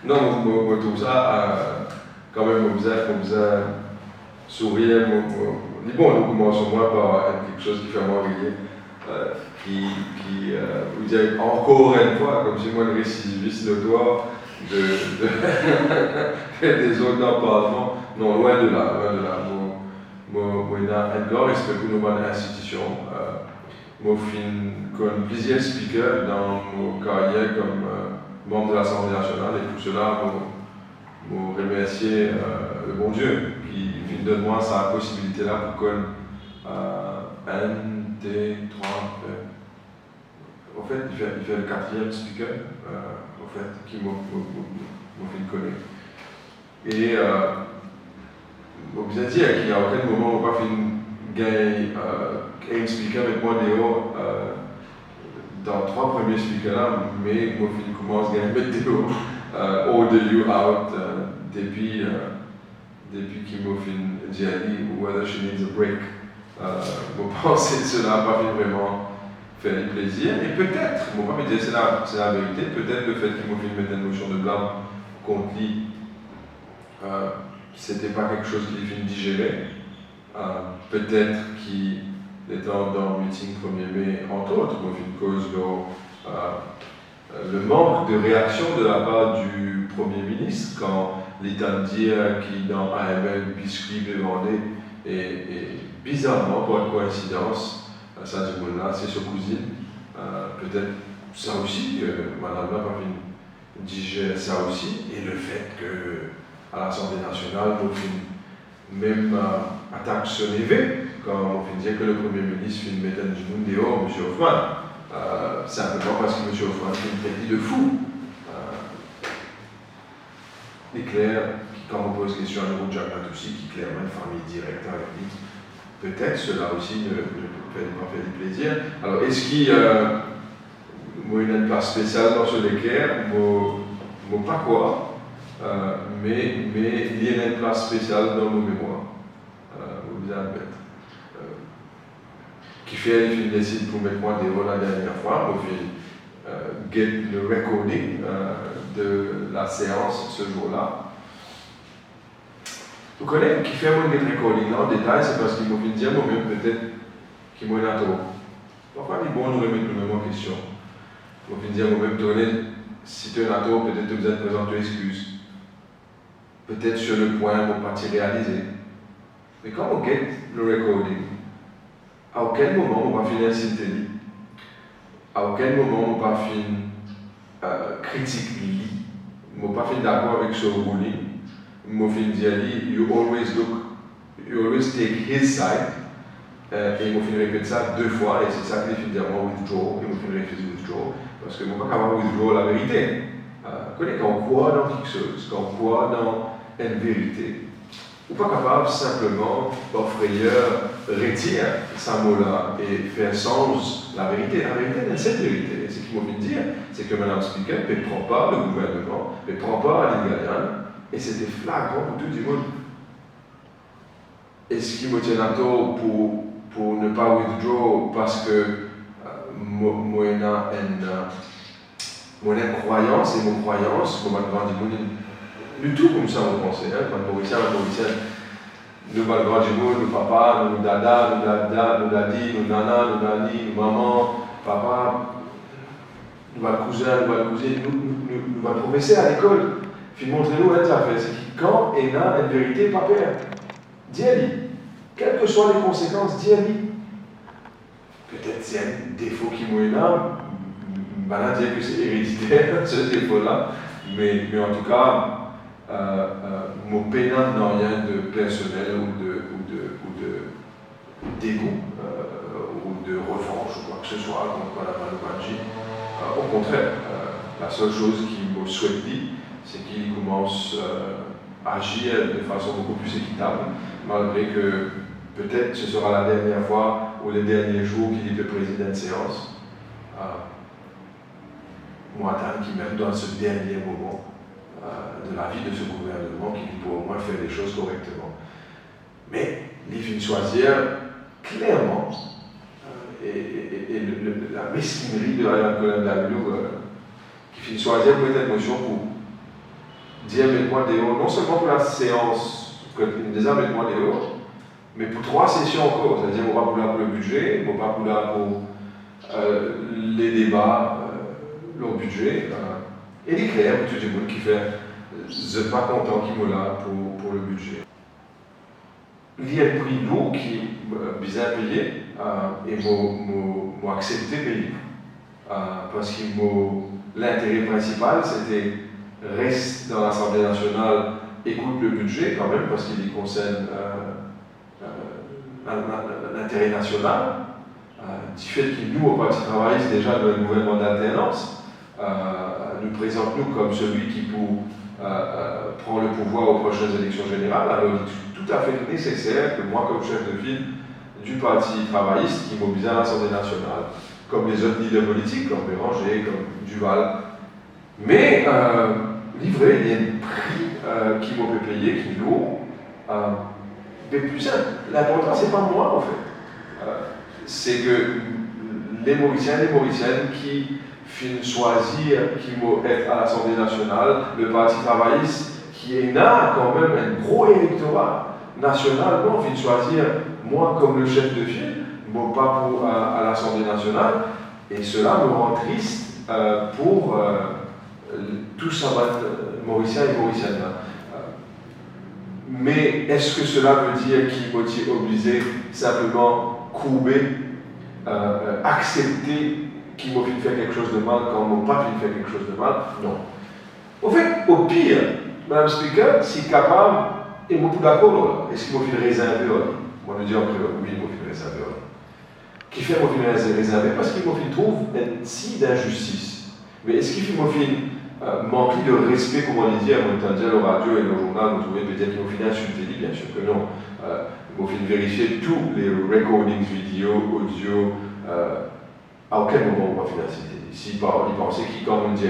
Non, moi, tout ça, quand même, on faisait sourire. Bon, on commence au moins par quelque chose qui fait moins rire, vous dites encore une fois, comme si moi le récidiviste notoire des autres dans le Parlement. Non, loin de là, loin de là. Moi, Edgar, respect pour nos institutions. Moi, comme plusieurs speakers dans mon carrière comme membre de l'Assemblée nationale, et pour cela, je remercier le bon Dieu qui donne moi sa possibilité-là pour qu'on un, deux, trois, en fait, il fait le quatrième speaker, en fait, qui m'a fait connaître. Et vous avez dit qu'il n'y a aucun moment où on n'a pas fait gagner un speaker avec moi dehors dans trois premiers speakers-là, mais moi, je commence à gagner dehors, order you out, depuis qu'il m'a fait dire whether she needs a break. Je pense que cela n'a pas fait vraiment faire du plaisir. Et peut-être, je ne vais pas me dire c'est la vérité, peut-être le fait qu'il m'a fait mettre une notion de blâme contre lui, c'était pas quelque chose qu'il fait digérer. Peut-être qu'il étant dans le meeting 1er mai, entre autres, moi, une cause le manque de réaction de la part du Premier ministre quand l'État dit qu'il dans AML biscuit demandé et bizarrement, pour une coïncidence, ça dit là, c'est sa cousine. Peut-être ça aussi, Madame la pas digère ça aussi, et le fait qu'à l'Assemblée nationale, on fait même attaque sur l'évêque, quand on fait dire que le Premier ministre fait une méthode du monde dehors, M. Hoffman. Simplement parce que M. Hoffman fait une traité de fou. Et Claire, quand on pose question à nouveau de Jacques Latoussy, qui clairement une famille directe avec lui, peut-être cela aussi ne fait pas faire du plaisir. Alors, est-ce qu'il y a une place spéciale dans ce l'équerre? Moi, pas quoi, mais il y a une place spéciale dans nos mémoires. Vous admettez. Qui fait qu'il décide pour mettre moi des rôles la dernière fois, on fait get le recording de la séance ce jour-là. Vous connaissez qui fait mon get recording là en détail, c'est parce qu'il m'a fait dire moi-même peut-être qu'il m'a un atome. Parfois, il est bon de remettre le même en question. Il m'a fait dire moi-même, si tu es un atome, peut-être que vous êtes présent de excuses. Peut-être sur le point, vous pas t'y réaliser. Mais quand on get le recording, à aucun moment on va finir l'intelligence, à aucun moment on va finir critique lui, on va pas finir d'accord avec ce ruling, on va finir dire you always take his side, et on va finir répéter ça 2 fois, et c'est ça qu'il finit dire moi withdraw, et on finir refuser withdraw, parce que on va pas capable withdraw la vérité. Quand on croit dans quelque chose, quand on croit dans une vérité, on n'est pas capable simplement, par frayeur, retirer ce mot-là et faire sens la vérité. La vérité, c'est cette vérité. Ce qu'il m'a envie de dire, c'est que Mme Speaker ne prend pas le gouvernement, ne prend pas à l'Igalien, et c'était flagrant pour tout le monde. Est-ce qu'il me tient à tort pour ne pas withdraw parce que moi, j'ai une croyance, et mon croyance, comme un grand démon, du tout comme ça on pensait, quand Mauricien, nous va le grand jumeau, nous papa, nous dada, nous dada, nous dadi, nous nana, nous nani, nous maman, papa, nous va le cousin, nous va le cousine, nous va le professeur à l'école. Puis montrez-nous un affaire, c'est que quand il a une vérité, pas peur. Dis-lui, quelles que soient les conséquences, dis-lui. Peut-être c'est un défaut qui m'a là, je dire que c'est héréditaire, ce défaut-là, mais en tout cas, mon pénal n'a rien de personnel ou d'égout ou de revanche ou quoi que ce soit contre Madame Alobanji. Au contraire, la seule chose qu'il me souhaite dire, c'est qu'il commence à agir de façon beaucoup plus équitable, malgré que peut-être ce sera la dernière fois ou les derniers jours qu'il peut présider une séance. Moi, qui même dans ce dernier moment de la vie de ce gouvernement qui peut au moins faire les choses correctement. Mais il vient choisir clairement la mesquinerie de la colonne d'Amelou qui vient choisir peut-être notion pour dire mettez-moi dehors, non seulement pour la séance, déjà mettez-moi dehors, mais pour 3 sessions encore, c'est-à-dire on va pour là pour le budget, on va pour là pour les débats, le budget, et les clairs, tout le monde qui fait, je ne suis pas content qui me là pour le budget. Il y a un prix lourd qui est bien payé et m'a accepté payer. Parce que l'intérêt principal, c'était reste dans l'Assemblée nationale, écoute le budget quand même, parce qu'il concerne l'intérêt national. Du fait que nous, au Parti travailliste, déjà dans le gouvernement d'alternance, nous présente-nous comme celui qui prend le pouvoir aux prochaines élections générales. Alors il est tout à fait nécessaire que moi, comme chef de file du Parti travailliste, qui mobilise à l'Assemblée nationale, comme les autres leaders politiques, comme Béranger, comme Duval, mais livré, il y a un prix qui m'a fait payer, qui est lourd. Mais plus simple, l'important, c'est pas moi en fait. C'est que les Mauriciens et les Mauriciennes qui finissent choisir, qui vont être à l'Assemblée nationale, le Parti travailliste, qui est là quand même un gros électorat national, bon, finissent choisir moi comme le chef de file, bon, pas pour à l'Assemblée nationale, et cela me rend triste pour tous ça Mauriciens et Mauriciennes. Mais est-ce que cela veut dire qu'il est obligé simplement courber, accepter qu'il m'a fait quelque chose de mal quand on m'a pas fait quelque chose de mal? Non. Au fait, au pire, Mme Speaker, si capable, et moi d'accord, est-ce qu'il m'a fait réserver? Moi je dis après, oui, il m'a fait réserver. Qui fait m'a fait réserver? Parce qu'il m'a fait trouve un si d'injustice. Mais est-ce qu'il m'a fait manquer de respect, comme on dit, à la radio et le journal, vous trouvez peut-être qu'il m'a fait insulter? Bien sûr que non. Il m'a fait vérifier tous les recordings vidéo, audio, à aucun moment on va faire insulter. Si il pensait qu'il, comme on dit,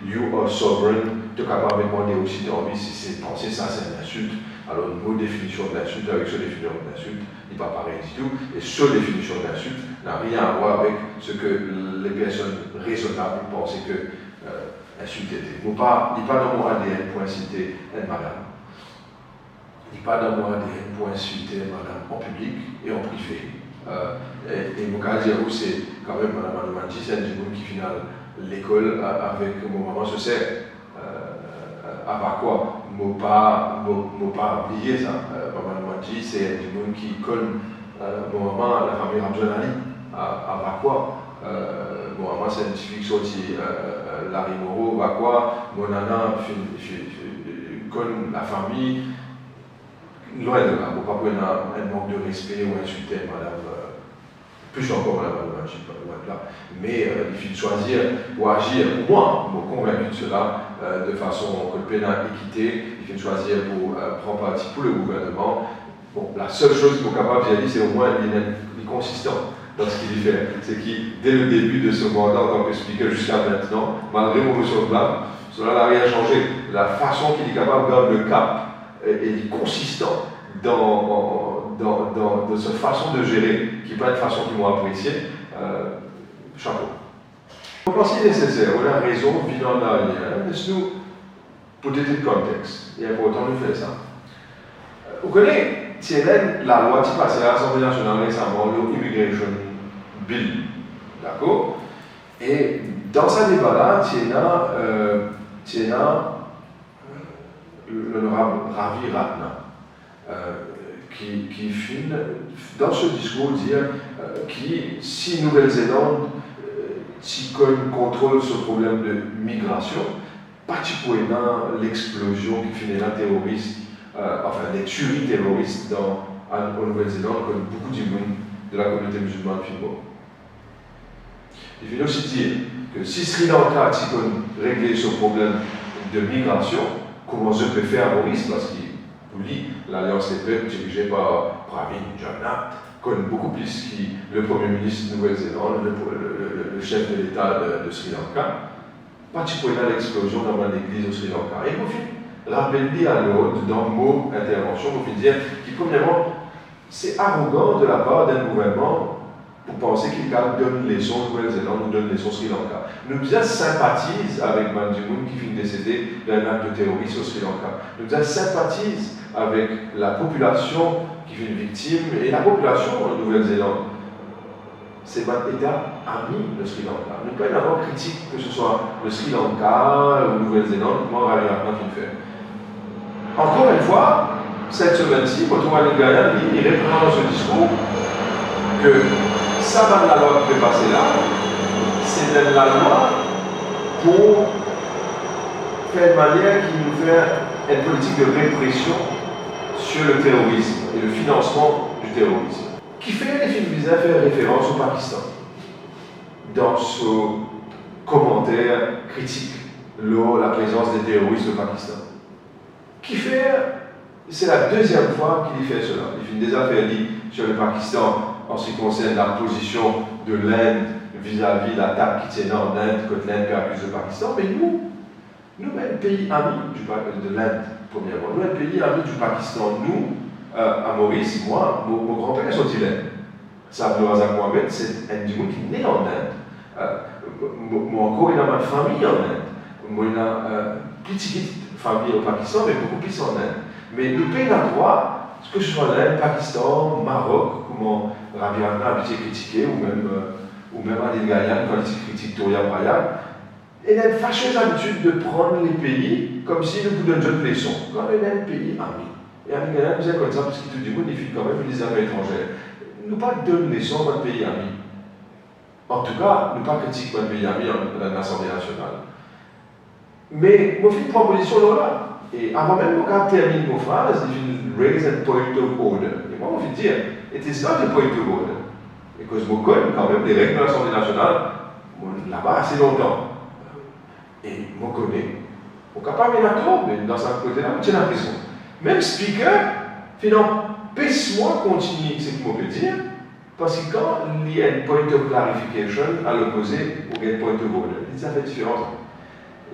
you are sovereign, tu es capable de demander aussi ton envie, si c'est penser ça, c'est une insulte. Alors, une définition de l'insulte avec cette définition de l'insulte n'est pas pareil du tout. Et cette définition de l'insulte n'a rien à voir avec ce que les personnes raisonnables pensaient que insulter était. Il n'est pas dans mon ADN pour insulter une madame. Il n'est pas dans mon ADN pour insulter une madame en public et en privé. Et mon cas, c'est quand même Mme Manji, c'est un jeune qui finit l'école avec mon maman, je sais. À quoi? Moi pas oublié ça. Maman Manji, c'est un jeune qui connaît mon maman, la famille Ramjanali. À quoi? Mon maman, c'est une fille sortie Larry Moreau, à quoi? Mon nana, connaît la famille. Loin de là, mon papa a un manque de respect ou insulter madame, plus encore madame, je ne sais pas loin de là. Mais il faut choisir ou agir, pour moi, je me convaincu de cela, de façon que le pénal équité, il faut choisir pour prendre parti pour le gouvernement. Bon, la seule chose qu'il est capable de dire, c'est au moins il est consistant dans ce qu'il fait. C'est qu'il, dès le début de ce mandat en tant que speaker jusqu'à maintenant, malgré mon motion de blâme, cela n'a rien changé. La façon qu'il est capable de garder le cap, et consistant dans cette façon de gérer, qui peut être une façon qu'ils m'ont apprécié, chapeau. Je pense qu'il est nécessaire, on a raison, vivant dans l'arrière, mais nous, pour des contexte, il est important de faire ça. Vous connaissez, c'est la loi qui passe à l'Assemblée nationale récemment, l'Immigration Bill, d'accord? Et dans ce débat-là, il y a l'honorable Ravi Ratna, qui finit dans ce discours dire que si Nouvelle-Zélande contrôle ce problème de migration, particulièrement l'explosion qui finit là terroriste, enfin les tueries terroristes en Nouvelle-Zélande, comme beaucoup de la communauté musulmane finit. Il finit aussi dire que si Sri Lanka a réglé ce problème de migration, comment je peux faire Maurice, parce qu'il vous lit l'Alliance des peuples dirigée par Pravin Jagannath, connaît beaucoup plus que le Premier ministre de Nouvelle-Zélande, le chef de l'État de Sri Lanka, particulièrement l'explosion dans l'église au Sri Lanka. Et vous rappelez à l'ordre, dans mon intervention, vous dire que premièrement, c'est arrogant de la part d'un gouvernement pour penser qu'il donne leçon Nouvelle-Zélande ou donne leçon Sri Lanka. Nous sympathisent avec Mandimoun qui finit décédé d'un acte de terrorisme au Sri Lanka. Nous sympathisent avec la population qui fait une victime et la population en Nouvelle-Zélande. C'est un État ami le Sri Lanka. Nous ne pouvons pas avoir critique que ce soit le Sri Lanka ou Nouvelle-Zélande, comment Ravi Ratnam fait. Encore une fois, cette semaine-ci, Motoa Lingaya, il répond dans ce discours que ça va de la loi qui peut passer là, c'est de la loi pour faire une manière qui nous fait une politique de répression sur le terrorisme et le financement du terrorisme. Qui fait les films bizarres faire référence au Pakistan dans ce commentaire critique la présence des terroristes au Pakistan. Qui fait, c'est la deuxième fois qu'il fait cela. Il fait des affaires sur le Pakistan en ce qui concerne la position de l'Inde vis-à-vis de l'attaque qui tient en Inde contre l'Inde qui accuse le Pakistan. Mais nous-mêmes, pays amis de l'Inde, premièrement, nous-mêmes, pays amis du Pakistan, nous, à Maurice, moi, mon grand-père est sorti d'Inde. Sablo Razak Mohamed, c'est un Dimoun qui est né en Inde. Moi encore, il a ma famille en Inde. Moi, il a une petite famille au Pakistan, mais beaucoup plus en Inde. Mais le pays n'a droit, que ce soit l'Inde, Pakistan, Maroc, comment Ravi Ratnam a été critiqué, ou même Adil Gayan, quand il critique Touria Bryan, il a une fâcheuse habitude de prendre les pays comme s'il nous donnent une leçon, quand il a un pays ami. Et Adil Gayan nous dit comme ça, parce qu'il tout du monde, il fait quand même des affaires étrangères. Nous pas donner des leçons à notre pays ami. En tout cas, nous pas critiquer notre pays ami dans l'Assemblée nationale. Mais moi, je fais une proposition là. Et avant même qu'on termine nos phrases, il raise a point of order. Et moi, je vais dire, it is not a point of order. Parce que je connais quand même les règles de l'Assemblée nationale, là-bas assez longtemps. Et je connais. On est capable de mettre mais dans ce côté-là, je tiens la raison. Même speaker, finalement, laisse-moi continuer ce qu'il m'a dire, parce que quand il y a une point of clarification à l'opposé, ou une point of order, ça fait différence.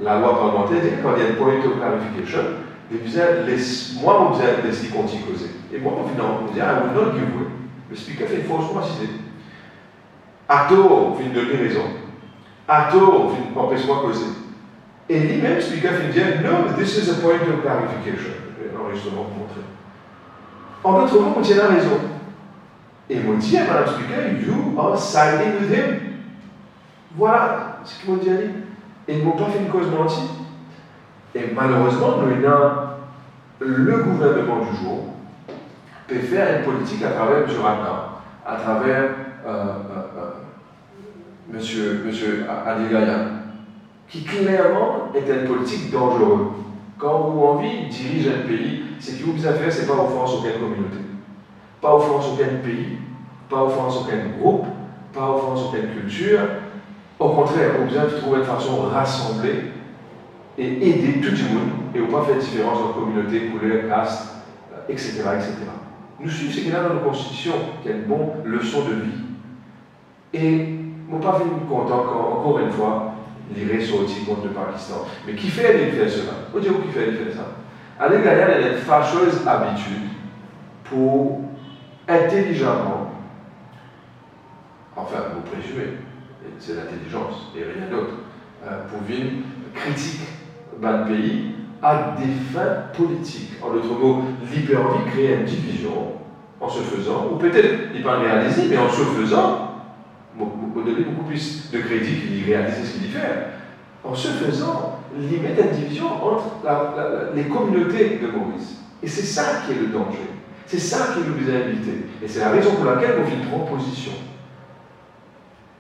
La loi parlementaire dit que quand il y a une point of clarification, moi, on me laisse continuer causer. Et moi, finalement, on me dit, I will not give way. Le speaker fait une fausse préciser. À tort, on fait une donner raison. À tort, on fait une empêche-moi causer. Et lui-même, le speaker fait dire, no, this is a point of clarification. L'enregistrement pour montrer. En d'autres mots, on tient la raison. Et il m'a dit à Mme Speaker, you are siding with him. Voilà ce qu'il m'a dit à lui. Et ils ne m'ont pas fait une cause mentie. Et malheureusement, nous avons le gouvernement du jour peut faire une politique à travers M. Ratnam, à travers M. Adil Gayan, qui clairement est une politique dangereuse. Quand vous avez envie de diriger un pays, ce que vous avez fait, ce n'est pas offense aucune communauté, pas offense aucun pays, pas offense aucun groupe, pas offense aucune culture. Au contraire, vous avez trouvé une façon de rassembler et aider tout le monde, et vous pas faire différence entre communauté, couleur, caste, etc., etc. Nous suivons ce qu'il y a dans la Constitution, qui est une bonne leçon de vie. Et je ne pas fait content qu'encore une fois, l'Iré sorti contre le Pakistan. Mais qui fait cela? Vous dites qui fait ça? Adil Gayan a une fâcheuse habitude pour intelligemment, enfin, vous présumez, c'est l'intelligence et rien d'autre, pour venir critiquer le pays à des fins politiques. En d'autres mots, l'hyper-envie crée une division en se faisant, ou peut-être il ne pas le réaliser, mais en se faisant, vous donnez beaucoup plus de crédit qu'il réalise ce qu'il fait. En se faisant, il met une division entre les communautés de Maurice. Et c'est ça qui est le danger. C'est ça qui nous a invités. Et c'est la raison pour laquelle on fait une proposition.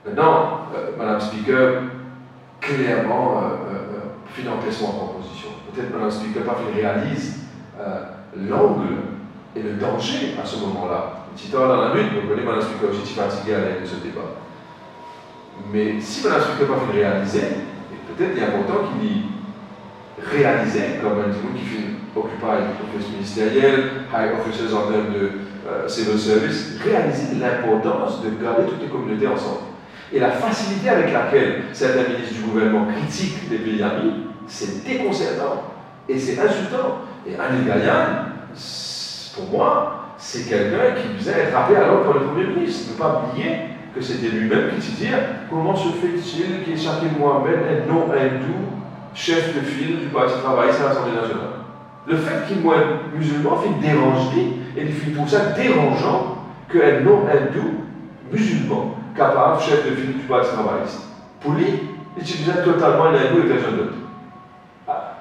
Maintenant, Madame Speaker, clairement, fait une empêchement en proposition. Peut-être Madame Speaker pas réalise l'angle et le danger à ce moment-là. Petit temps dans la lutte, vous connaissez Madame Speaker, je suis fatigué à l'aide de ce débat. Mais si Madame Speaker pas fait réaliser, peut-être il est important qu'il y réalisait, comme un petit qui fait occupy office ministériel, high officers en termes de civil service, réaliser l'importance de garder toutes les communautés ensemble. Et la facilité avec laquelle certains ministres du gouvernement critiquent les pays amis, c'est déconcertant et c'est insultant. Et Adil Gayan, pour moi, c'est quelqu'un qui devait être rappelé alors pour le Premier ministre. Ne pas oublier que c'était lui-même qui disait comment se fait-il que Shakil Mohamed est non hindou, chef de file du Parti travailliste à l'Assemblée nationale. Le fait qu'il soit musulman fait déranger, et il trouve ça dérangeant qu'un non hindou, musulman, capable, chef de file du Parti travailliste. Pour lui, il utilisait totalement l'hindou et personne d'autre.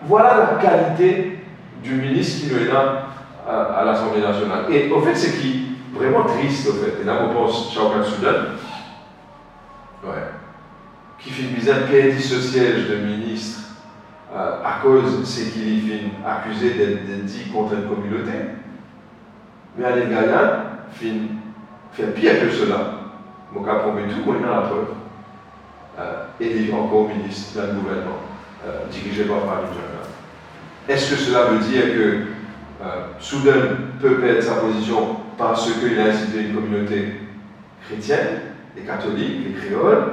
Voilà la qualité du ministre qui est là à l'Assemblée nationale. Et au fait, c'est qui vraiment triste, au fait. Et là, on pense Chaukan Soudan, qui fait une bizarre perdu ce siège de ministre à cause c'est qu'il est accusé d'être dit contre une communauté. Mais Alain Gaillard fait pire que cela. Mon cas promet tout, moi il a la preuve. Et il est encore ministre d'un gouvernement dirigé par Farid Jagna. Est-ce que cela veut dire que Soudan peut perdre sa position parce qu'il a incité une communauté chrétienne, les catholiques, les créoles?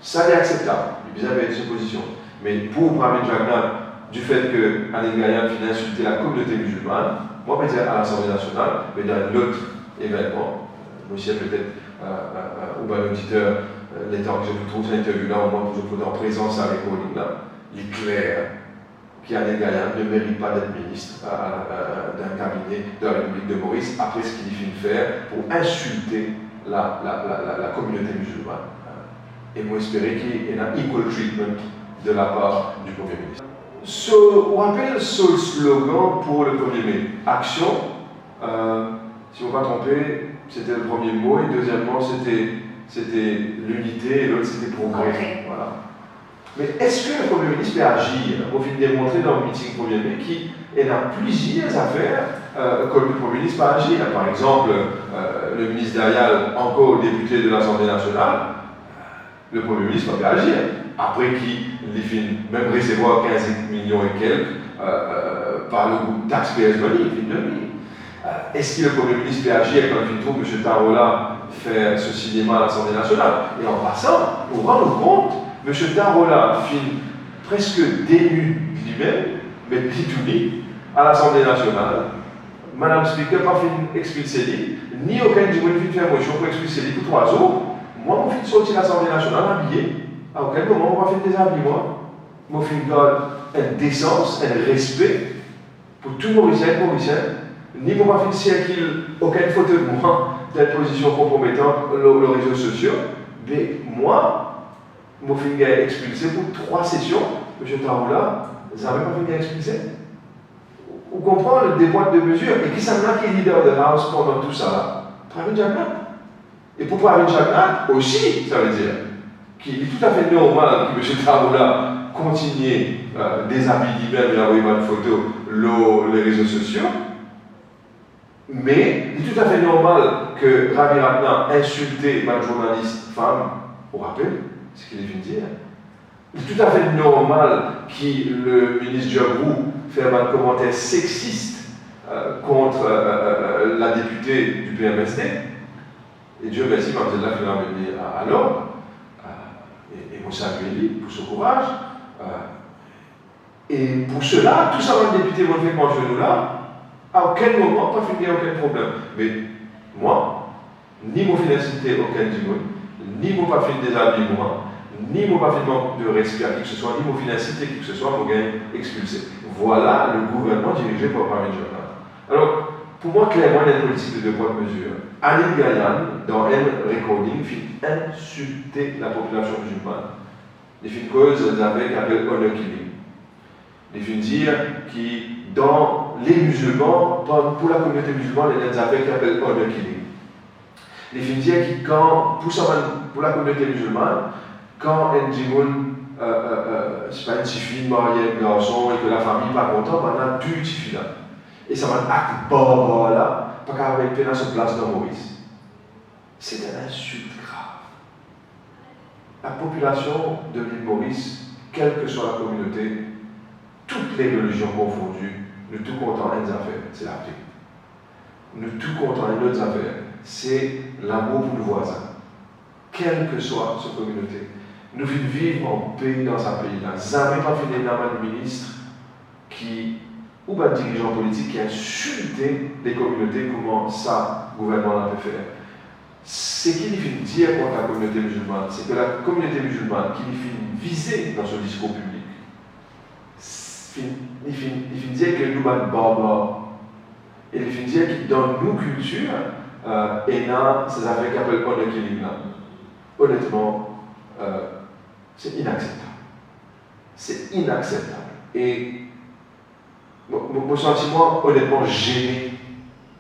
Ça est acceptable, il vient avec cette position. Mais pour Farid Jagna, du fait que Alain Gaillard finit insulter la communauté musulmane, moi je vais dire à l'Assemblée nationale, mais dans un autre événement, monsieur peut-être ou bien l'auditeur, les temps que je vous trouve cette interview-là, au moins que je peux en présence avec Pauline, il est clair qu'Alain Gaillard ne mérite pas d'être ministre d'un cabinet de la République de Maurice après ce qu'il finit de faire pour insulter la communauté musulmane. Et moi, j'espérais qu'il y ait un equal treatment de la part du Premier ministre. On rappelle ce slogan pour le 1er mai. Action, si on ne va pas tromper, c'était le premier mot, et deuxièmement, c'était l'unité, et l'autre, c'était progrès. Okay. Voilà. Mais est-ce que le Premier ministre peut agir? On vient de démontrer dans le meeting 1er mai qu'il y a plusieurs affaires que le Premier ministre peut agir. Par exemple, le ministre Dayal, encore député de l'Assemblée nationale, le Premier ministre peut agir. Après qu'il finit même recevoir 15 millions et quelques par le groupe Taxpayers Money, il finit de lui. Est-ce que le Premier ministre peut agir quand il trouve M. Tarola faire ce cinéma à l'Assemblée nationale? Et en passant, on rend compte, M. Tarola finit presque dénu lui-même, mais pitouné, à l'Assemblée nationale. Madame Speaker, pas fini expulser ni aucun du monde fait faire motion pour expulser pour 3 jours. Moi, je suis sorti de l'Assemblée nationale habillé. À aucun moment, on va faire des habits, moi. Moi, je garde une décence, un respect pour tout Mauricien, ni pour ma fille aucune photo de moi dans une position compromettante les réseaux sociaux. Mais moi, je suis expulsé pour 3 sessions. M. Taroula, vous n'avez pas fini expulsé. Vous comprenez le déboîte de mesure. Et qui s'en a qui est leader de House pendant tout ça? Farid Jagna. Et pour Farid Jagna aussi, ça veut dire qu'il est tout à fait normal que M. Taroula continue déshabiller lui-même et envoyer une photo les réseaux sociaux. Mais il est tout à fait normal que Ravi Ratna insulte une journaliste femme, au rappel, ce qu'il est venu dire. Il est tout à fait normal que le ministre Djabrou fait un commentaire sexiste contre la députée du PMSD. Et Dieu merci, Mme Zella qui l'a amené à l'ordre. Et moi, salue pour ce courage. Et pour cela, tout ça, le député m'a fait manger nous là. À aucun moment, pas fini aucun problème. Mais moi, ni mon financité aucun du monde, ni mon pas fait déshabiller moi, ni mon pas fait manque de respect à qui que ce soit, ni mon financité qui que ce soit, mon gain expulsé. Voilà le gouvernement dirigé par Farid Jagna. Alors, pour moi, clairement, il y a une politique de 2 poids de mesure. Ali Gayan, dans un recording, fit insulter la population musulmane. Il fit cause avec appel honor killing. Il fit dire que dans les musulmans, pour la communauté musulmane, il y a des affaires qui appellent honor killing. Il fit dire que pour la communauté musulmane, quand un djimoun, c'est pas une petite fille mariée, un garçon, et que la famille n'est pas contente, on a 2 petites filles là. Et ça va un acte barbare là, pas qu'à avec peine à se place dans Maurice. C'est une insulte grave. La population de l'île Maurice, quelle que soit la communauté, toutes les religions confondues, ne tout comptant une affaire, c'est la paix. Ne tout comptant une autre affaire, c'est l'amour pour le voisin. Quelle que soit cette communauté. Nous vivons en paix dans un pays. Là. Jamais pas fait des noms de ministre ou un dirigeant politique qui a insulté des communautés, comment ça, le gouvernement l'a pu faire. ce qu'il finit dire contre la communauté musulmane, c'est que la communauté musulmane qui finit viser dans son discours public, il finit dire que nous sommes barbares. Et il finit dire que dans nos cultures, et dans ces affaires qu'on appelle honor killing là, honnêtement, c'est inacceptable. C'est inacceptable. Et mon sentiment, honnêtement, gêné,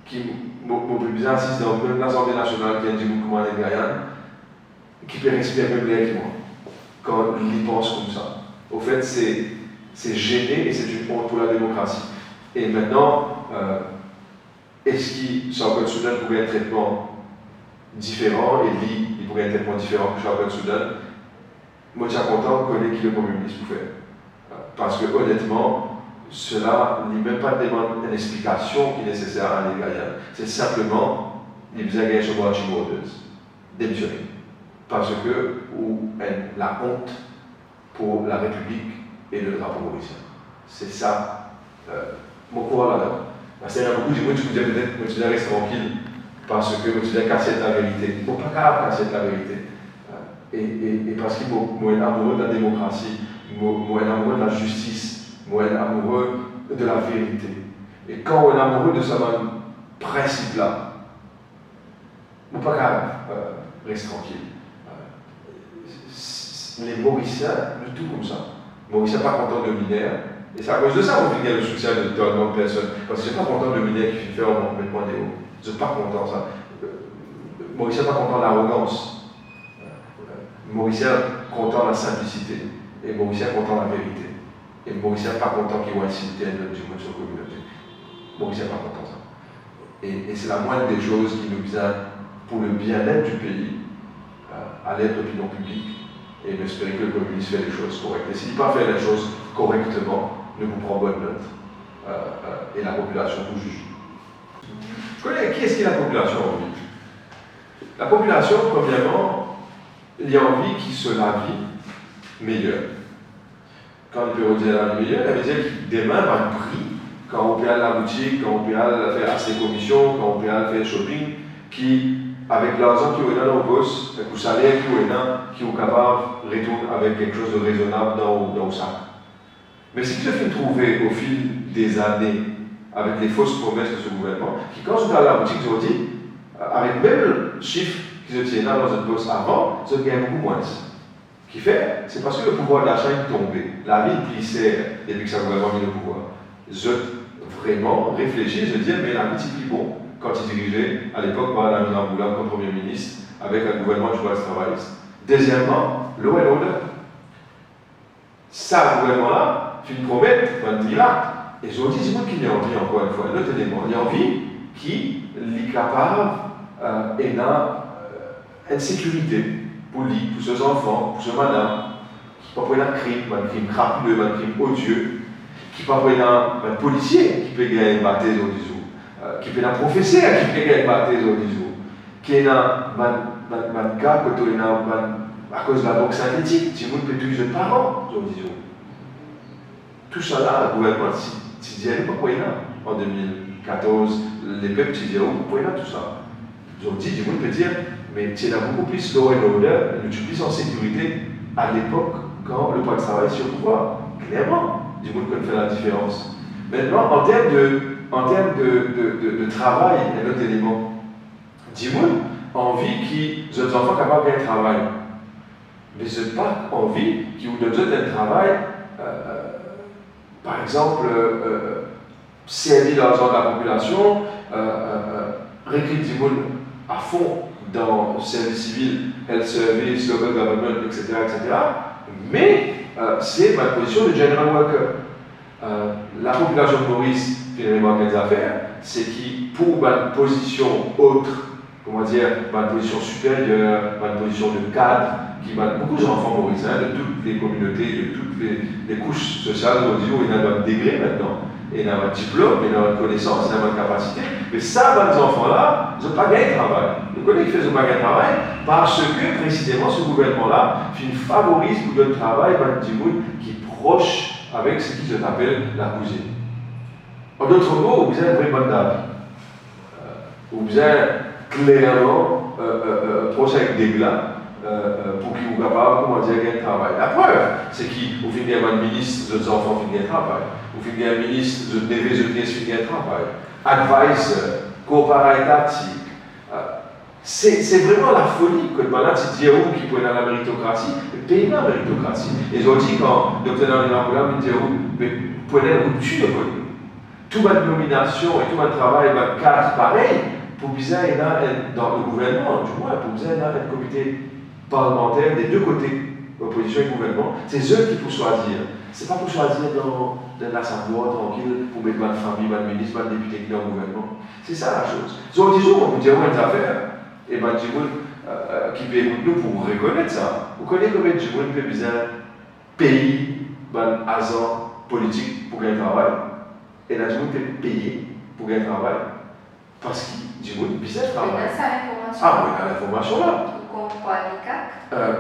qui m'a plus bien assisté dans même l'Assemblée nationale qui a dit comment les Guyane, qui peut respirer même l'air que moi, quand il pense comme ça. Au fait, c'est gêné et c'est une honte pour la démocratie. Et maintenant, est-ce qu'il, South Soudan pourrait être un traitement différent et lui, il pourrait être un traitement différent que South Soudan? Moi, je suis content qu'on ait qui le Premier ministre pour faire. Parce que honnêtement, cela n'est même pas demande une explication qui est nécessaire à les Guyane. C'est simplement, il besoin de gagner sur Marching Orders, démissionner. Parce que, ou la honte pour la République et le drapeau mauricien. C'est ça, mon courant là-dedans. Parce qu'il y a beaucoup de gens qui me disent peut-être que tu dois rester tranquille, parce que tu dois casser la vérité. Il ne faut pas casser la vérité. Et parce qu'il est amoureux de la démocratie, il est amoureux de la justice, il est amoureux de la vérité. Et quand on est amoureux de ce principe-là, il ne faut pas rester tranquille. Les Mauriciens, le tout comme ça. Les Mauriciens ne sont pas contents de mineurs. Et c'est à cause de ça qu'on finit le soutien de tellement de personnes. Parce que je ne suis pas content de mineurs qui fait complètement des hauts. Je ne suis pas content de ça. Les Mauriciens ne sont pas contents de l'arrogance. Les Mauriciens sont contents de la simplicité. Et les Mauriciens sont contents de la vérité. Et les Mauriciens ne sont pas contents qu'ils voient insulter du monde sur la communauté. Les Mauriciens ne sont pas contents de ça. Et c'est la moindre des choses qui nous visent pour le bien-être du pays, à l'aide de l'opinion publique. Et j'espère que le Premier ministre fait les choses correctes. Et s'il ne pas fait les choses correctement, nous vous prend bonne note. Et la population vous juge. Qui est-ce qui est la population en vie? La population, premièrement, il y a envie qu'il se la vie meilleure. Quand il peut redire la vie meilleure, ça veut dire que demain va le prix, quand on peut aller à la boutique, quand on peut aller faire ses commissions, quand on peut aller faire shopping, qui avec l'argent qui est dans nos boss, avec le salaire qui est capable de retourner avec quelque chose de raisonnable dans le sac. Mais ce que je viens de trouver au fil des années, avec les fausses promesses de ce gouvernement, qui quand je vais à la boutique, je dis, avec même le chiffre qu'ils obtiennent dans un poste avant, je gagne beaucoup moins. Ce qui fait, c'est parce que le pouvoir d'achat est tombé. La vie plissait depuis que ça gouvernement mis le pouvoir. Je vraiment réfléchis, je dis, mais la vie c'est plus bon. Quand il dirigeait, à l'époque, Mme Namboula comme Premier ministre, avec un gouvernement du Parti travailliste. Deuxièmement, l'eau et l'odeur. Ça, le gouvernement-là, tu me promets, tu me diras. Et je dis, c'est moi qui l'ai envie, encore une fois, l'autre élément. Il y a envie qui est capable et dans une sécurité pour lui, pour ses enfants, pour ses madame, qui ne peut pas avoir un crime crapuleux, un crime odieux, qui ne peut pas avoir un policier qui peut gagner une bataille au disou. Qui peut être un professeur qui peut gagner bataille au disou, qui est dans un cas à cause de la banque synthétique, si vous ne pouvez plus de parents au disou. Tout ça là, le gouvernement, si dit, pas quoi en 2014, les peuples disaient, oh, pourquoi tout ça? Ils ont dit, vous peut dire, mais tu as beaucoup plus law and order, tu es plus en sécurité à l'époque quand le Parti travaille sur le pouvoir. Clairement, du monde qu'on fait la différence. Maintenant, en termes de travail, il y a un autre élément. Dis-moi, envie qui, les enfants capables de travail. Mais ce n'est pas envie qui vous donne un travail, par exemple, servir l'argent de la population, recruter du monde à fond dans le service civil, health service, local government, etc. Mais c'est ma position de general worker. La population de Maurice, finalement, quelles affaires, c'est qui, pour une position autre, comment dire, une position supérieure, une position de cadre, qui va beaucoup d'enfants mauriciens, de toutes les communautés, de toutes les couches sociales, on dit, il y a un degré maintenant, il y a un diplôme, il y a une connaissance, il y a une capacité, mais ça, les enfants-là, ils n'ont pas gagné de travail. Vous connaissez qu'ils n'ont pas gagné de travail parce que, précisément, ce gouvernement-là favorise pour le travail qui est proche avec ce qui s'appelle la cousine. En d'autres mots, vous avez un vrai mandat. Vous avez clairement proche avec des glas pour qu'ils soient capables, comment dire, de travail. La preuve, c'est qu'au fin de ministre, les enfants finissent de travail. Au fin de ministre, les neveux, les nièces finissent de travail. Advisor, coopératif. C'est vraiment la folie que maintenant tu dis où qui peut dans la méritocratie, le pays dans la méritocratie. Et je dis quand le docteur Henri Lamboula me dit mais prenez le rupture de connu. Toute ma nomination et tout mon travail, ma carte pareil, pour bien dans le gouvernement, du moins, pour bien dans le comité parlementaire des deux côtés, opposition et gouvernement, c'est eux qui pour choisir. C'est pas pour choisir dans l'Assemblée tranquille, pour mettre ma famille, ma ministre, ma député qui est dans le gouvernement. C'est ça la chose. Donc, disons, on peut dire des affaires. Et bien, du monde qui peut écouter nous pour reconnaître ça. Vous connaissez combien de monde peut besoin payer un agent politique pour gagner un travail? Et là, du monde peut payer pour gagner un travail parce que du monde besoin de travail. Ah, oui, l'information là.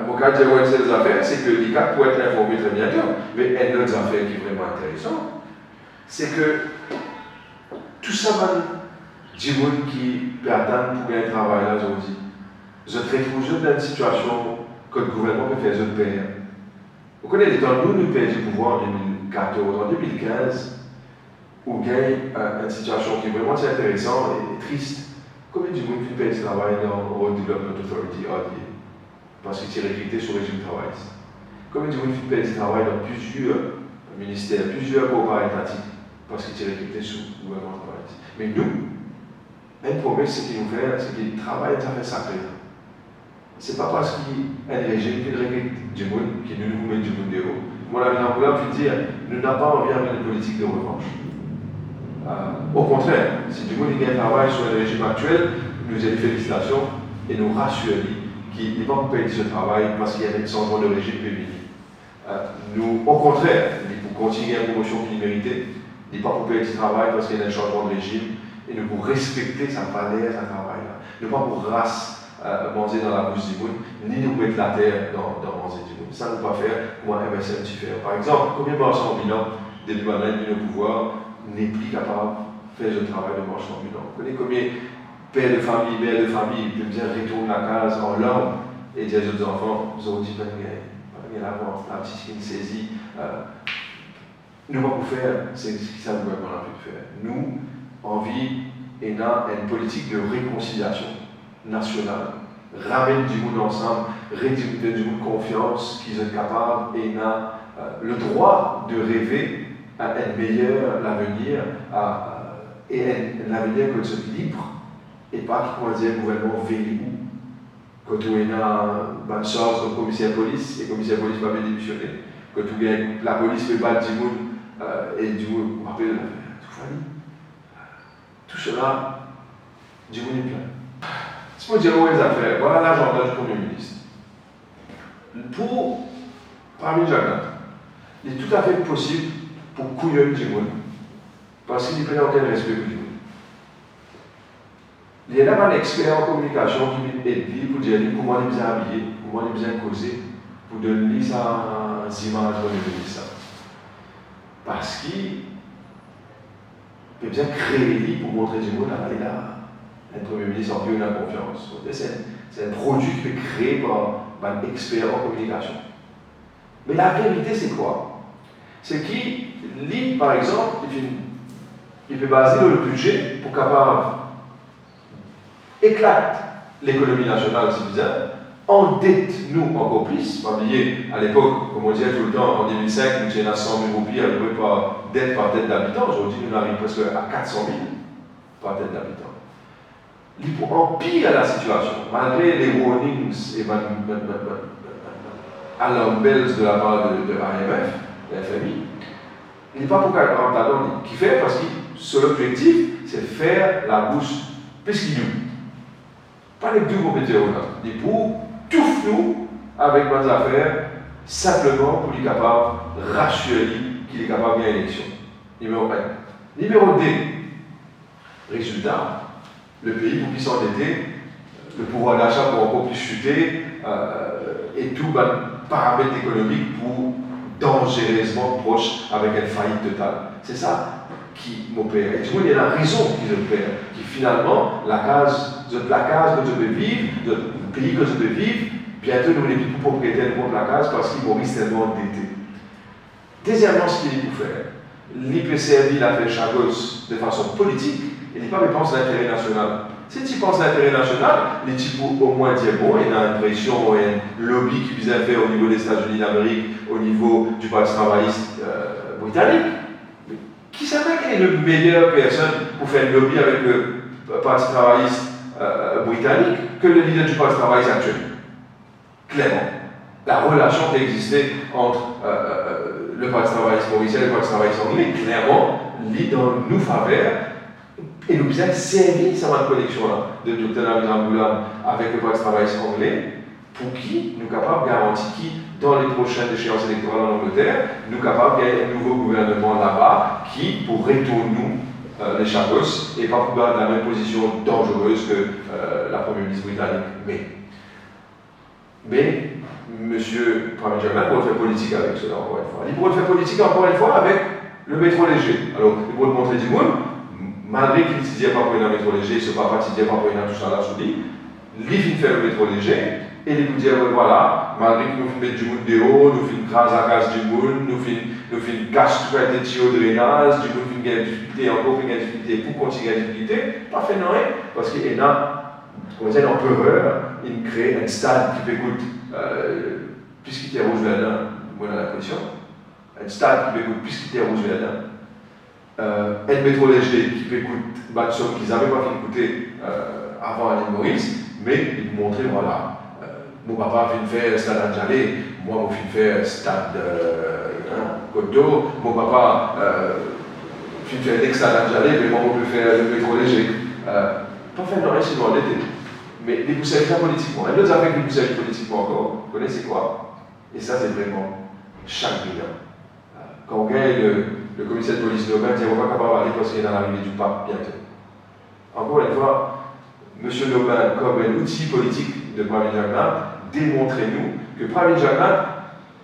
Mon cas de dire ces affaires, c'est que l'ICAC peut être informé très bientôt. Mais une autre affaire qui est vraiment intéressante, c'est que tout ça va du monde qui peut attendre pour gagner un travail là aujourd'hui. Je trouve toujours dans une situation que le gouvernement peut faire de payer. Vous connaissez les temps où nous payons du pouvoir en 2014, en 2015, où gagne une situation qui est vraiment intéressante et triste. Combien de monde qui paye ce travail dans le Road Development Authority RDA? Parce qu'il est recruté sur le régime de travail. Combien de monde qui paye ce travail dans plusieurs ministères, plusieurs coopératifs, parce qu'il est recruté sur le gouvernement de travail. Mais nous, une promesse, c'est qu'il nous fait, c'est qu'il travaille, ça fait sacré. Ce n'est pas parce qu'il y a un régime qui recrute du monde, qui nous met du monde de haut. Mon ami Lamboula peut dire, nous n'avons pas envie d'avoir une politique de revanche. Au contraire, si du monde gagne un travail sur le régime actuel, nous avons des félicitations et nous rassurons qu'il n'est pas pour payer ce travail parce qu'il y a un changement de régime féminin. Nous, au contraire, pour continuer la promotion qu'il méritait, il n'est pas pour payer ce travail parce qu'il y a un changement de régime. Et nous pour respecter sa valeur, sa travail là. Ne pas pour race manger dans la bouche du monde, ni nous mettre la terre dans manger du monde. Ça ne peut pas faire comme un MSM tu fais. Par exemple, combien de marchands ambulants depuis maintenant de nos pouvoirs n'est plus capable de faire le travail de marchand ambulant. Vous connaissez combien père de famille, mère de famille peut bien retourner la case en l'homme et dire aux autres enfants, vous avez dit pas de la petite qui me saisit. Nous pas pour faire, c'est ce que ça nous a pu faire. Nous, envie et a une politique de réconciliation nationale, ramène du monde ensemble, réduire du monde confiance qu'ils sont capables et a le droit de rêver à un meilleur avenir et un avenir que soit libre et pas comment dire gouvernement veille où quand on a une charge de commissaire de police et le commissaire de police va démissionner quand la police fait battre du monde et du monde on rappelle tout famille. Tout cela, du monde est plein. C'est pour dire où les affaires, voilà l'agenda du Premier ministre. Pour, parmi les jardins, il est tout à fait possible pour couillonner du monde, parce qu'il n'y a aucun respect du monde. Il y a un expert en communication qui aide pour dire comment il est bien habillé, comment il est bien causé, pour donner ça images de ça. Parce qu'il peut bien créer pour montrer du monde, il a un Premier ministre en la confiance. C'est un produit qui est créé par un expert en communication. Mais la vérité, c'est quoi? C'est qu'il lit, par exemple, il peut baser le budget pour capable éclate l'économie nationale, c'est bizarre, endette nous encore plus. Pas oublier, à l'époque, comme on disait tout le temps, en 2005, nous étions à 100 000 roupies à peu près par dette par tête d'habitant. Aujourd'hui, nous arrivons presque à 400 000 par tête d'habitant. Il faut empirer la situation, malgré les warnings et alarm bells de la part de l'AMF, de l'FMI. Il n'est pas pour qu'un qui fait parce que son objectif, c'est faire la bouche plus qu'il nous. Pas les deux compétiteurs là. Il pour tout nous avec nos affaires, simplement pour lui capable de rassurer qu'il est capable de gagner l'élection. Numéro 1. Numéro 2. Résultat, le pays pour plus s'endetter, le pouvoir d'achat pour encore plus chuter, et tout paramètre économique pour dangereusement proche avec une faillite totale. C'est ça qui m'opère. Et tout le monde, il y a la raison qu'ils opèrent, qui finalement, la case que je veux vivre, le pays que je veux vivre, bientôt nous les plus propriétaires de la case parce qu'ils Maurice tellement endetté. Deuxièmement, ce qu'il peut faire, il peut servir l'affaire Chagos de façon politique, et il ne pense à l'intérêt national. Si tu penses à l'intérêt national, les types au moins dire bon, il y a une pression, il y a un lobby qui vient faire au niveau des États-Unis d'Amérique, au niveau du Parti travailliste britannique. Mais qui savait quelle est la meilleure personne pour faire un lobby avec le Parti travailliste britannique que le leader du Parti travailliste actuel? Clairement. La relation qui existait entre le Parti travailliste mauricien et le Parti travailliste anglais, clairement, lit dans nos faveurs. Et nous avons servi cette connexion-là de Dr. Nabil Amboulam avec le Parti travailliste anglais, pour qui nous sommes capables de garantir qui, dans les prochaines échéances électorales en Angleterre, nous sommes capables de gagner un nouveau gouvernement là-bas qui pourrait retourner nous, les Chagos, et pas pour garder la même position dangereuse que la Première ministre britannique. Mais M. Pramit Jagannatha pourrait faire politique avec cela, encore une fois. Il pourrait faire politique, encore une fois, avec le métro léger. Alors, il pourrait montrer du monde. Malgré qu'il ne disait pas pour un métro léger, ce papa ne disait pas pour un tout ça là, je dis, il fait le métro léger, et il nous dit, voilà, malgré que nous faisons du monde de haut, nous faisons grâce à grâce du monde, nous faisons cache tout des tuyaux de drainage, du monde fait une difficulté, encore une difficulté, pour continuer la difficulté, pas fait non, parce qu'il y a, comme on dit, en peureur, il crée un stade qui peut écouter, puisqu'il était Roosevelt, voilà la position, un stade qui peut écouter, puisqu'il était Roosevelt, un métro léger qui peut écouter une somme qu'ils n'avaient pas fait écouter avant l'île Maurice, mais ils montraient, voilà, mon papa vient faire un stade à Djalé, moi je viens faire un stade Côte d'Or, mon papa vient faire un stade à Djalé, mais moi je peux faire le métro léger. Pas faire non, c'est dans l'été. Mais les poussées politiquement. Et l'autre affaire qui poussait politiquement encore, vous connaissez quoi? Et ça, c'est vraiment chaque bilan. Quand on gagne le commissaire de police de Loban dit on ne va pas capable d'aller parce qu'il est dans l'arrivée du pape bientôt. Encore une fois, M. Loban, comme un outil politique de Pramit Jagannatha, démontrez-nous que Pramit Jagannatha,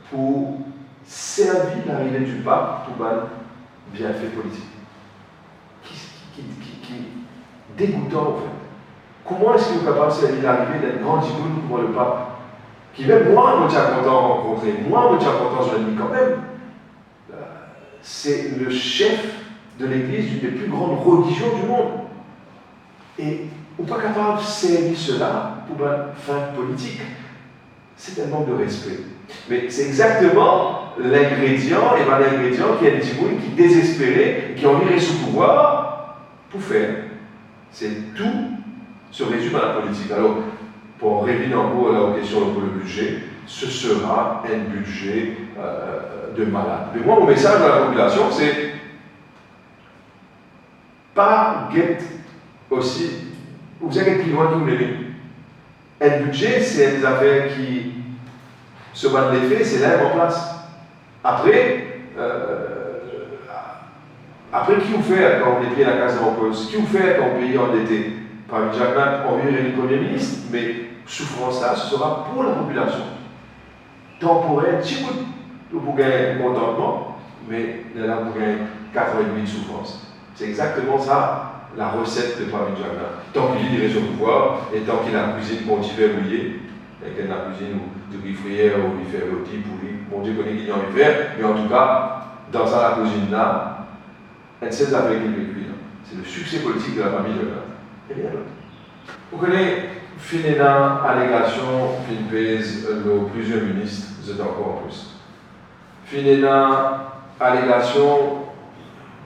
pour servir l'arrivée du pape, pour un bienfait politique. Qui dégoûtant en fait. Comment est-ce qu'il est capable de servir l'arrivée d'un grand digne comme le pape, qui même moi, je suis content de rencontrer, moi, je suis content de lui quand même. C'est le chef de l'Église d'une des plus grandes religions du monde. Et on n'est pas capable de servir cela pour une fin politique. C'est un manque de respect. Mais c'est exactement l'ingrédient, et l'ingrédient qui est des gens qui désespérés, qui ont mis sous pouvoir pour faire. C'est tout se résume à la politique. Alors, pour revenir en gros à la question pour le budget, ce sera un budget de malade. Mais moi, mon message à la population, c'est pas get aussi, vous allez plus loin que vous l'aimez. Un budget, c'est des affaires qui se battent les faits, c'est là en place. Après, qui vous fait quand on déplie la case de repose? Qui vous fait quand on paye endetté? Pramit Jagannatha, on vient le Premier ministre, mais souffrance là, ce sera pour la population. Temporaire, petit bout pour gagner un contentement, mais là pour gagner 4,5 de souffrance. C'est exactement ça, la recette de Pramit Jagannatha. Tant qu'il est sur le pouvoir, et tant qu'il a la cuisine pour petit verre mouillé, et qu'il a la cuisine de griffière ou il fait rôti pour lui, mon Dieu connaît qu'il y a envie de faire, mais en tout cas, dans sa cuisine là, elle sait avec les cuisines. C'est le succès politique de la famille Jagannatha. Et bien d'autres. Vous connaissez, Finena, allégation, Finpèse, plusieurs ministres, vous êtes encore en plus. Finena, allégation,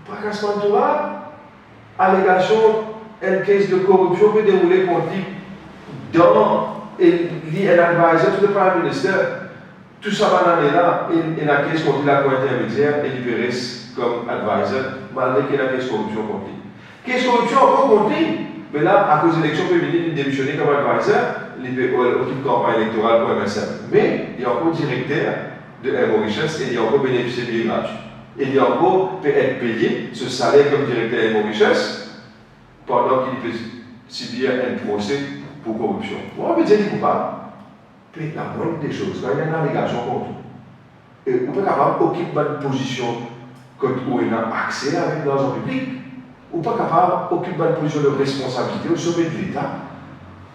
fracassement de droit, allégation, une caisse de corruption peut dérouler contre lui dans un advisor to the Prime Minister. Tout ça va dans là, et la caisse contre la cour intermédiaire et libéré comme advisor, malgré qu'il y a une caisse corruption contre lui. Caisse corruption encore contre lui. Mais là, à cause de l'élection féminine, il démissionné comme advisor, il occupe campagne électorale pour MSM. Mais il est encore directeur de Mauritius et il a encore bénéficié de l'image. Et il a encore peut être payé ce salaire comme directeur de Mauritius pendant qu'il peut subir un procès pour corruption. Moi, je veux dire qu'il est coupable. Mais la moindre des choses, quand il y a une allégation contre vous, et vous êtes capable d'occuper une position quand vous avez accès avec l'argent public. ou pas capable d'occuper une position de responsabilité au sommet de l'État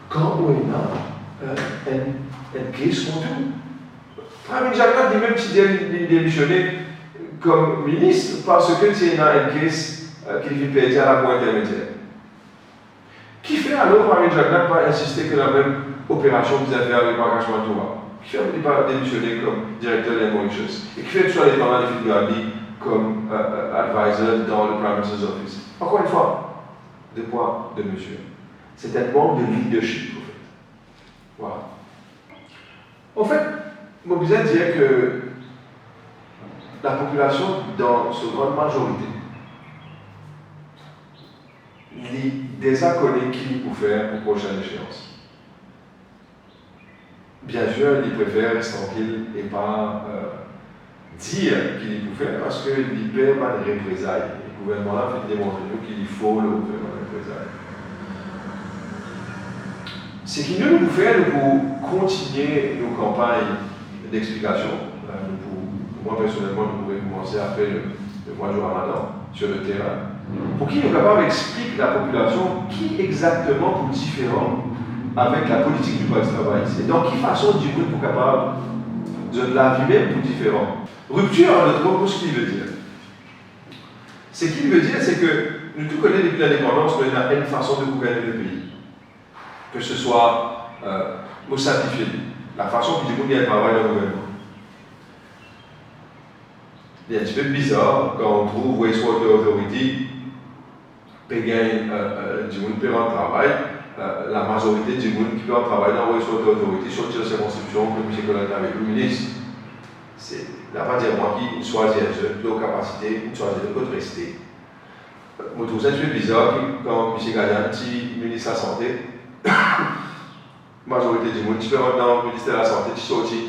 quand on a une crise contre tout. Premier Jacques dit même qu'il démissionné comme ministre parce que c'est une crise qui fait perdre à la voie intermédiaire. Qui fait alors, Premier Jacques, pas insister que la même opération vous avez fait avec l'engagement de Touba? Qui fait pas démissionner comme directeur de Mauritius? Et qui fait soit les parents de Philippe Gabi comme advisor dans le Prime Minister's Office? Encore une fois, deux points de mesure. C'est un manque de leadership, en fait. Voilà. En fait, je vous dire que la population, dans sa grande majorité, les désaccordés qu'il faut faire pour prochaine échéance. Bien sûr, ils préfèrent rester tranquille et pas dire qu'il faut faire parce qu'il perd pas de représailles. Le gouvernement-là fait démontrer qu'il faut le gouvernement de représailles. Ce qui nous fait pour continuer nos campagnes d'explication. Moi, personnellement, nous pourrions commencer après le mois du Ramadan sur le terrain. Pour qui nous sommes capables d'expliquer à la population qui exactement pour différent avec la politique du Pax Travail. Et dans quelle façon du monde pour capable de la vie même pour différent. Rupture, le trop, ce qu'il veut dire. Ce qu'il veut dire, c'est que nous tous connaissons depuis l'indépendance qu'il y a une façon de gouverner le pays. Que ce soit pour simplifier, la façon que du monde gagne travail dans le gouvernement. C'est un petit peu bizarre quand on trouve Wastewater Authority peut gagner du monde qui peut en travail, la majorité du monde qui peut en travail dans Wastewater Authority sortir de ses constructions comme M. Colin avec le ministre. C'est la pas dire moi qui choisit de capacité, il choisit de côté rester. Je trouve ça un petit peu bizarre quand M. Gadian, ministre de la Santé, la majorité du monde qui peut rentrer dans le ministère de la Santé, qui sortit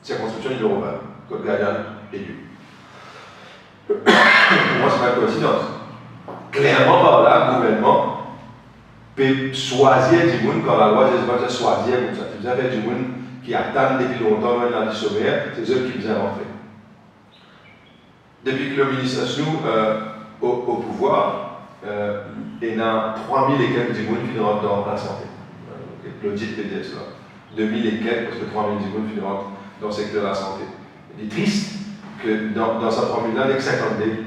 circonscription numéro 20. Comme Gadian élu. Pour moi, ce n'est pas une coïncidence. Clairement, par là, le gouvernement peut choisir du monde quand la loi dit que c'est choisir comme ça. Vous avez du monde qui attend depuis longtemps dans le sommaire, c'est eux qui vous ont fait. Depuis que le ministre nous au pouvoir, il y a 3000 et quelques du monde qui rentrent dans la santé. L'audit peut dire cela. 2000 et quelques, parce que 3000 du monde qui rentrent dans le secteur de la santé. Il est triste que dans sa formule-là, les 50 D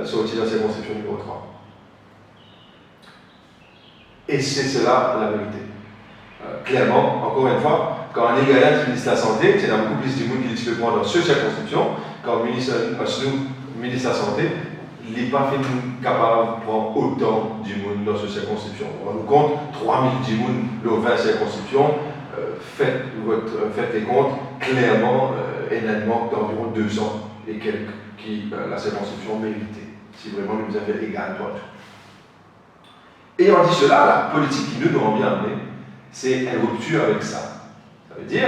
sortis dans ses conceptions numéro 3. Et c'est cela la vérité. Clairement, encore une fois, quand un égalien du ministre de la Santé, c'est beaucoup plus du monde qui peut prendre dans cette circonscription, quand le ministre de la Santé, il n'est pas capable de prendre autant du monde dans cette circonscription. On nous compte 3000 du monde dans 20 circonscriptions. Faites les comptes, clairement, il y a un manque d'environ 200 et quelques qui la circonscription méritait, si vraiment nous avions égal toi tout. Et on dit cela, la politique qui nous a bien amené, c'est une rupture avec ça. Ça veut dire,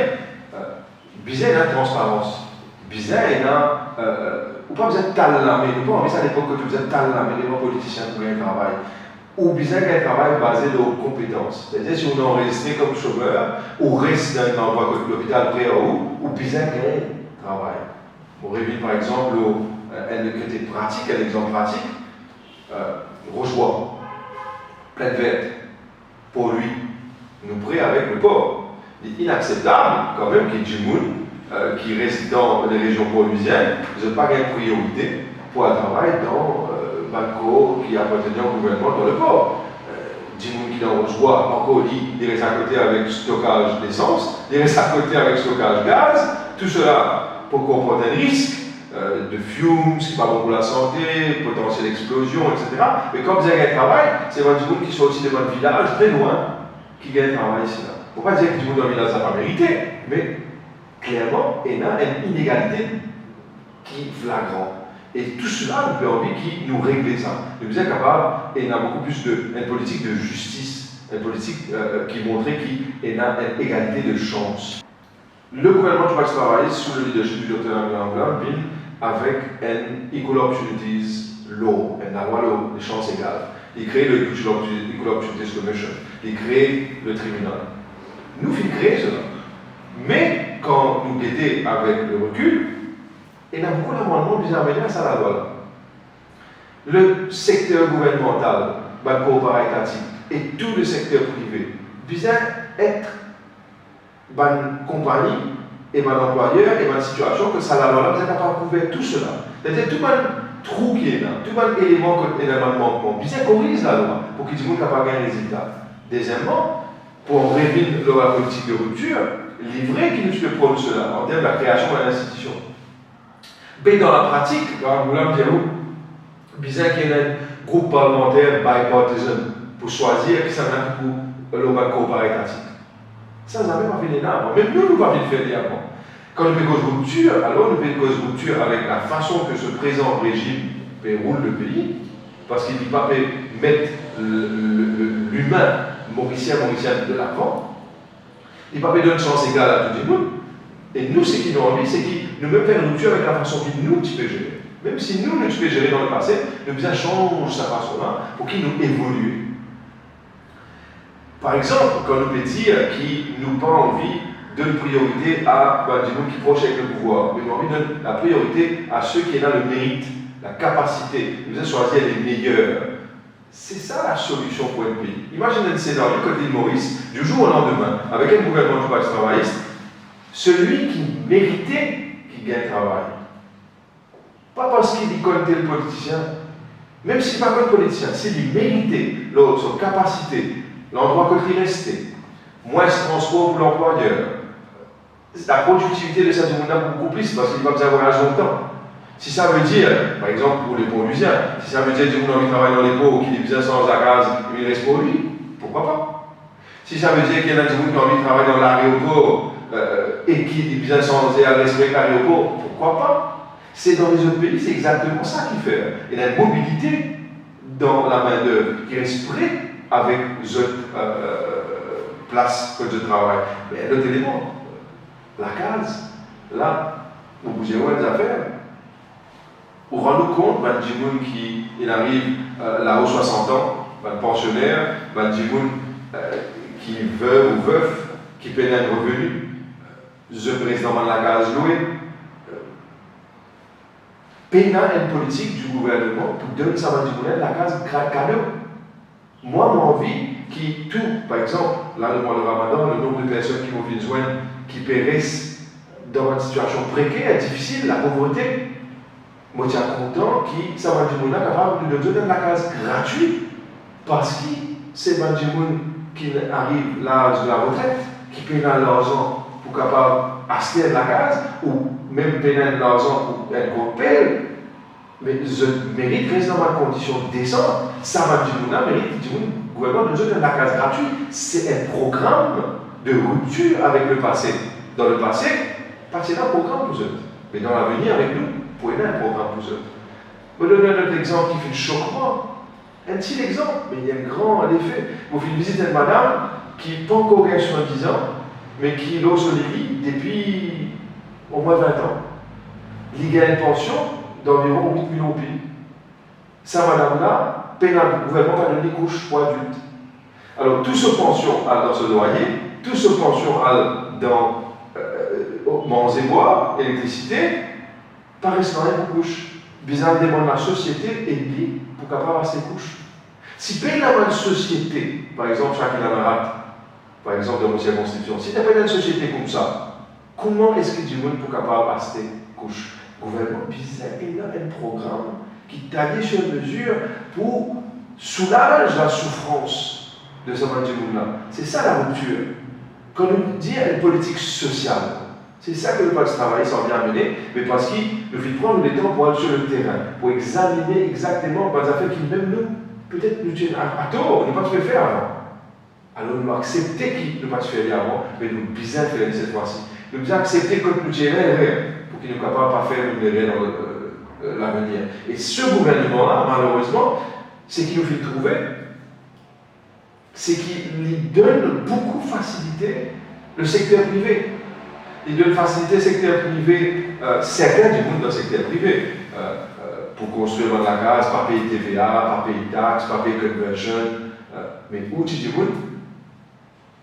bizarre il y a une transparence, bizarre il y a ou pas besoin de talamer, nous pas envie ça à l'époque que tu besoin de talamer les politiciens pour gagner un travail. Ou bien qu'un travail basé sur nos compétences. C'est-à-dire, si on est enregistré comme chômeur, ou reste dans un endroit comme l'hôpital près ou bien qu'un travail. On revient par exemple un côté pratique, un exemple pratique. Rochebois, pleine verte, pour lui, nous prêts avec le port. Il est inacceptable quand même qu'il y ait du monde qui reste dans les régions poluisiennes, ils n'ont pas de priorité pour un travail dans Banco qui appartenait au gouvernement dans le port. Du monde qui est dans Rochebois, encore il reste à côté avec stockage d'essence, il reste à côté avec stockage gaz, tout cela pour comporter un risque de fumes, ce qui n'est pas bon pour la santé, potentielle explosion, etc. Mais comme vous avez un travail, c'est du monde qui sont aussi de votre village, très loin, qui gagne un travail ici. Il ne faut pas dire que du monde dans le village n'a pas mérité, mais clairement, il y a une inégalité qui est flagrante. Et tout cela nous permet qui nous régler ça. Nous sommes capables, et il y a beaucoup plus une politique de justice, une politique qui montrait qu'il y a une égalité de chance. Le gouvernement du Pax Travail, sous le leadership du Dr. Anglin, vient avec un Equal Opportunities Law, une loi des chances égales. Il crée le Equal Opportunities Commission, il crée le tribunal. Nous finissons créer cela. Mais quand nous guettons avec le recul, il y a beaucoup d'amendements bizarres à ça la loi. le secteur gouvernemental, le corps étatique et tout le secteur privé, bien être une compagnie et un employeur et une situation que ça la loi vous êtes capable de couvrir tout cela. C'est-à-dire tout un trou qui est là, tout un élément qui est dans le manquement, bien corrige la loi pour qu'ils soient capables de gagner un résultat. Deuxièmement, pour révéler la politique de rupture, livrer qui nous peut prendre cela en termes de la création de l'institution. Mais dans la pratique, dans Angoula, bien qu'il y ait un groupe parlementaire bipartisan pour choisir qui s'en a pour le corps étatique. Ça n'a même pas fait d'énorme. Même nous, nous n'avons pas fait d'énorme. Quand nous faisons une rupture, alors nous faisons une rupture avec la façon que ce présent régime déroule le pays, parce qu'il ne peut pas mettre l'humain mauricien de l'avant. Il ne peut pas donner une chance égale à tout le monde. Et nous, ce qui nous envie, c'est qu'il nous même faire une rupture avec la façon qu'il nous peut gérer. Même si nous, nous pouvons gérer dans le passé, nous devons changer sa façon-là pour qu'il nous évolue. Par exemple, quand nous peut dire qu'il nous pas envie de donner priorité à des gens qui proches avec le pouvoir, mais nous avons envie de donner la priorité à ceux qui ont le mérite, la capacité, nous devons choisir les meilleurs. C'est ça la solution pour un pays. Imaginez un scénario comme dit Maurice, du jour au lendemain, avec un gouvernement du Parti travailliste, celui qui méritait qui gagne travail. Pas parce qu'il connaît le politicien, même s'il n'est pas le politicien, s'il méritait son capacité, l'endroit que il restait, moins de transport pour l'employeur, la productivité de cette journée beaucoup plus parce qu'il va besoin de voyager longtemps. Si ça veut dire, par exemple pour les Paulusiens, si ça veut dire que tout le monde travaille dans les pots, qu'il est besoin sans la gaz, il reste pour lui, pourquoi pas? Si ça veut dire qu'il y a des gens qui ont envie de travailler dans l'aéroport et qu'il est besoin sans respecter l'aéroport, pourquoi pas? C'est dans les autres pays, c'est exactement ça qu'il fait. Il y a une mobilité dans la main-d'œuvre qui reste prête avec les autres places que je travaille. Mais l'autre élément, la case, là, vous bougez des affaires. Vous rendez compte, ben, des gens qui arrive là aux 60 ans, ben, pensionnaire, ben, des gens qui veulent ou veufs, qui peinent un revenu, le président de la case louée, peinant une politique du gouvernement pour donner ça à la case cadeau. Moi, mon envie, qui tout, par exemple, là, le mois de Ramadan, le nombre de personnes qui vont venir joindre, qui périssent dans une situation précaire, difficile, la pauvreté, moi, je suis content que ça va être capable de donner la case gratuite parce que c'est un qui arrive l'âge de la retraite, qui paye l'argent pour capable acheter la case ou même payer l'argent pour être complet. Mais je mérite rester dans ma condition décente. Ça va dire mérite le gouvernement de donner la case gratuite. C'est un programme de rupture avec le passé. Dans le passé, c'est un programme pour eux. Mais dans l'avenir, avec nous, pour aider un programme pour eux. Je vais donner un autre exemple qui fait choquement. Un petit exemple, mais il y a un grand effet. Vous faites visiter une madame qui n'est pas encore gagnée 70 ans, mais qui est là sur les lits depuis au moins 20 ans. Il gagne une pension d'environ 8 millions de pays. Cette madame-là, paye le gouvernement va donner des couches pour adultes. Alors, tout ce pension dans ce loyer, tout ce pension dans manger et boire, électricité, pas restaurant pour couches. Bizarre demande la société et dit pour capable avoir ces couches. Si paye la bonne société, par exemple, chacun a un par exemple, dans notre constitution, si tu as une société comme ça, comment est-ce que du monde pour capable acheter couches? Le gouvernement bizarre, il a un programme qui taille sur mesure pour soulager la souffrance de ce monde-là. C'est ça la rupture. Quand on dit une politique sociale, c'est ça que le Parti travail s'en vient amener, mais parce qu'il nous fait prendre le temps pour aller sur le terrain, pour examiner exactement les affaires qui, même nous, peut-être nous tiennent à tort, on n'a pas pu faire avant. Alors nous avons accepté qu'il ne pas se faire avant, mais nous bien faire cette fois-ci. Nous avons accepté que nous tiennent pour qu'il ne soit pas faire une erreur dans l'avenir. Et ce gouvernement-là, malheureusement, ce qu'il nous fait trouver, c'est qu'il donne beaucoup de facilité le secteur privé. Il donne facilité au secteur privé, certains du monde dans le secteur privé, pour construire dans la case, pas payer TVA, pas payer taxes, pas payer conversion, mais où tu dis,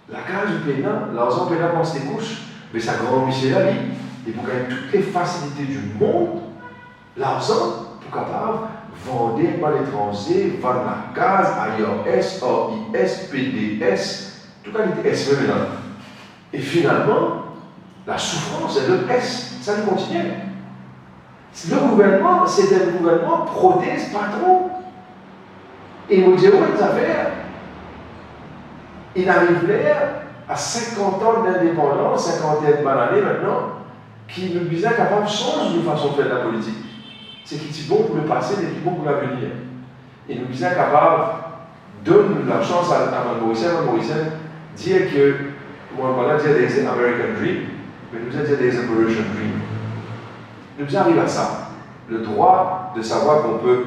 la case du paiement, l'argent paiement pense des couches, mais ça grandit la vie, et pour gagner toutes les facilités du monde, l'argent, pour capable vendez par l'étranger, vendre la case, IOS, OIS, PDS, tout cas, il était S maintenant. Et finalement, la souffrance est de S, ça nous continue. Le gouvernement, c'est un gouvernement protège patron. Et vous dites, ouais, ça fait, il arrive là, à 50 ans d'indépendance, 50 années maintenant, qui nous disait capable de changer de façon de faire de la politique. C'est qui est bon pour le passé, mais qui est bon pour l'avenir. Et nous disait capable de donner la chance à Maurice dire que, moi, voilà, dire des American Dream, mais nous disait des Evolution Dream. Nous arrivons à ça, le droit de savoir qu'on peut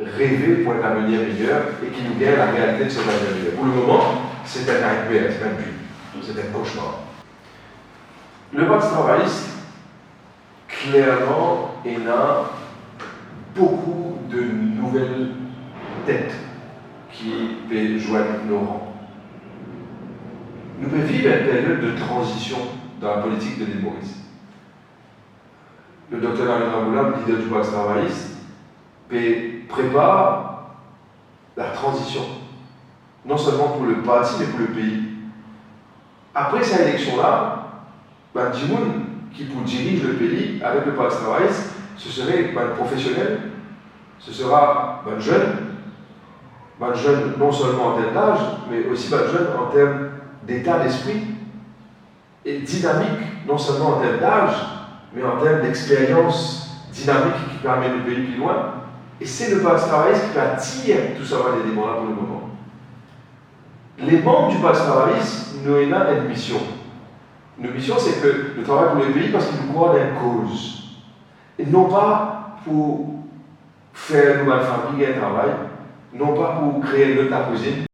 rêver pour un avenir meilleur et qui nous gagne la réalité de cet avenir meilleur. Pour le moment, c'est un nightmare, c'est un dream, c'est un cauchemar. Le Parti travailliste, clairement, il a beaucoup de nouvelles têtes qui peuvent joindre nos rangs. Nous pouvons vivre une période de transition dans la politique de l'île Maurice. Le docteur Narendra Moula, leader du Parti travailliste, prépare la transition, non seulement pour le parti, mais pour le pays. Après cette élection-là, Djimoun, qui dirige le pays avec le Parti travailliste, ce serait un professionnel, ce sera un jeune non seulement en termes d'âge, mais aussi un jeune en termes d'état d'esprit, et dynamique, non seulement en termes d'âge, mais en termes d'expérience dynamique qui peut amener le pays plus loin. Et c'est le Parti travailliste qui attire tout ça des éléments-là pour le moment. Les membres du Parti travailliste, nous avons une mission. Une mission, c'est que nous travaillons pour le pays parce qu'ils nous croient dans une cause. Et non pas pour faire une nouvelle famille et un travail, non pas pour créer une autre cuisine.